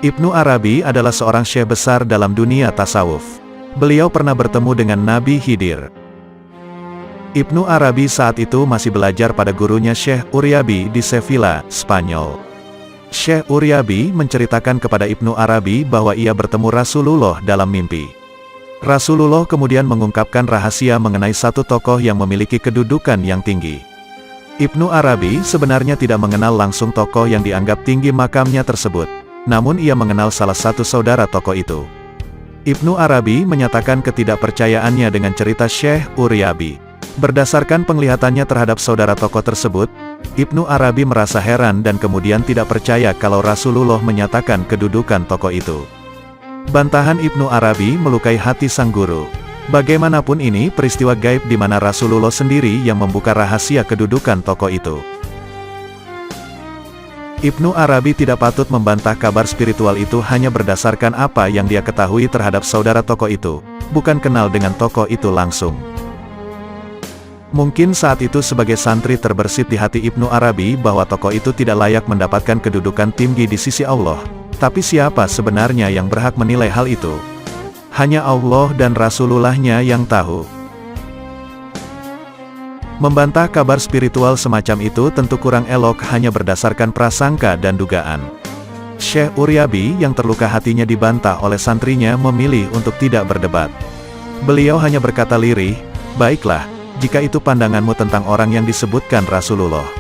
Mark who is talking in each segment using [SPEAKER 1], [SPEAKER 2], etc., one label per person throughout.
[SPEAKER 1] Ibnu Arabi adalah seorang syekh besar dalam dunia tasawuf. Beliau pernah bertemu dengan Nabi Khidir. Ibnu Arabi saat itu masih belajar pada gurunya Syekh Uryabi di Sevilla, Spanyol. Syekh Uryabi menceritakan kepada Ibnu Arabi bahwa ia bertemu Rasulullah dalam mimpi. Rasulullah kemudian mengungkapkan rahasia mengenai satu tokoh yang memiliki kedudukan yang tinggi. Ibnu Arabi sebenarnya tidak mengenal langsung tokoh yang dianggap tinggi makamnya tersebut. Namun ia mengenal salah satu saudara tokoh itu. Ibnu Arabi menyatakan ketidakpercayaannya dengan cerita Syekh Uryabi. Berdasarkan penglihatannya terhadap saudara tokoh tersebut, Ibnu Arabi merasa heran dan kemudian tidak percaya kalau Rasulullah menyatakan kedudukan tokoh itu. Bantahan Ibnu Arabi melukai hati sang guru. Bagaimanapun ini peristiwa gaib di mana Rasulullah sendiri yang membuka rahasia kedudukan tokoh itu. Ibnu Arabi tidak patut membantah kabar spiritual itu hanya berdasarkan apa yang dia ketahui terhadap saudara tokoh itu, bukan kenal dengan tokoh itu langsung. Mungkin saat itu sebagai santri terbersit di hati Ibnu Arabi bahwa tokoh itu tidak layak mendapatkan kedudukan tinggi di sisi Allah. Tapi siapa sebenarnya yang berhak menilai hal itu? Hanya Allah dan Rasulullah-Nya yang tahu. Membantah kabar spiritual semacam itu tentu kurang elok hanya berdasarkan prasangka dan dugaan. Syekh Uryabi yang terluka hatinya dibantah oleh santrinya memilih untuk tidak berdebat. Beliau hanya berkata lirih, "Baiklah, jika itu pandanganmu tentang orang yang disebutkan Rasulullah."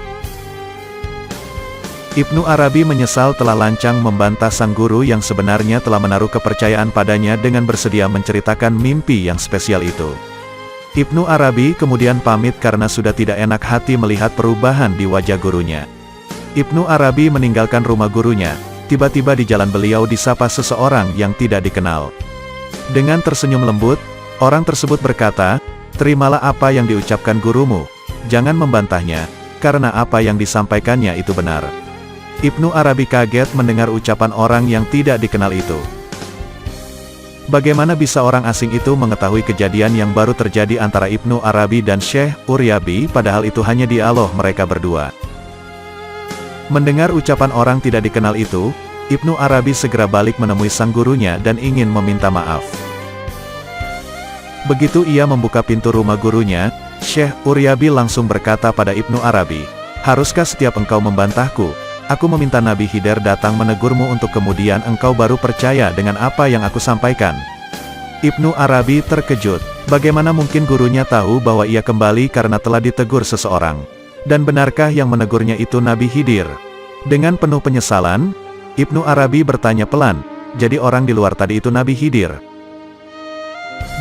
[SPEAKER 1] Ibnu Arabi menyesal telah lancang membantah sang guru yang sebenarnya telah menaruh kepercayaan padanya dengan bersedia menceritakan mimpi yang spesial itu. Ibnu Arabi kemudian pamit karena sudah tidak enak hati melihat perubahan di wajah gurunya. Ibnu Arabi meninggalkan rumah gurunya. Tiba-tiba di jalan beliau disapa seseorang yang tidak dikenal. Dengan tersenyum lembut, orang tersebut berkata, "Terimalah apa yang diucapkan gurumu. Jangan membantahnya, karena apa yang disampaikannya itu benar." Ibnu Arabi kaget mendengar ucapan orang yang tidak dikenal itu. Bagaimana bisa orang asing itu mengetahui kejadian yang baru terjadi antara Ibnu Arabi dan Syekh Uryabi padahal itu hanya dialog mereka berdua? Mendengar ucapan orang tidak dikenal itu, Ibnu Arabi segera balik menemui sang gurunya dan ingin meminta maaf. Begitu ia membuka pintu rumah gurunya, Syekh Uryabi langsung berkata pada Ibnu Arabi, "Haruskah setiap engkau membantahku? Aku meminta Nabi Khidir datang menegurmu untuk kemudian engkau baru percaya dengan apa yang aku sampaikan." Ibnu Arabi terkejut. Bagaimana mungkin gurunya tahu bahwa ia kembali karena telah ditegur seseorang? Dan benarkah yang menegurnya itu Nabi Khidir? Dengan penuh penyesalan, Ibnu Arabi bertanya pelan, "Jadi orang di luar tadi itu Nabi Khidir?"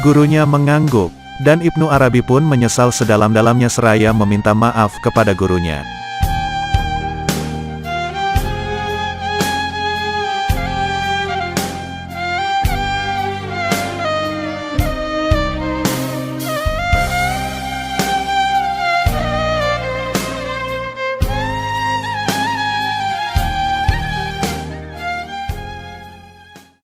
[SPEAKER 1] Gurunya mengangguk, dan Ibnu Arabi pun menyesal sedalam-dalamnya seraya meminta maaf kepada gurunya.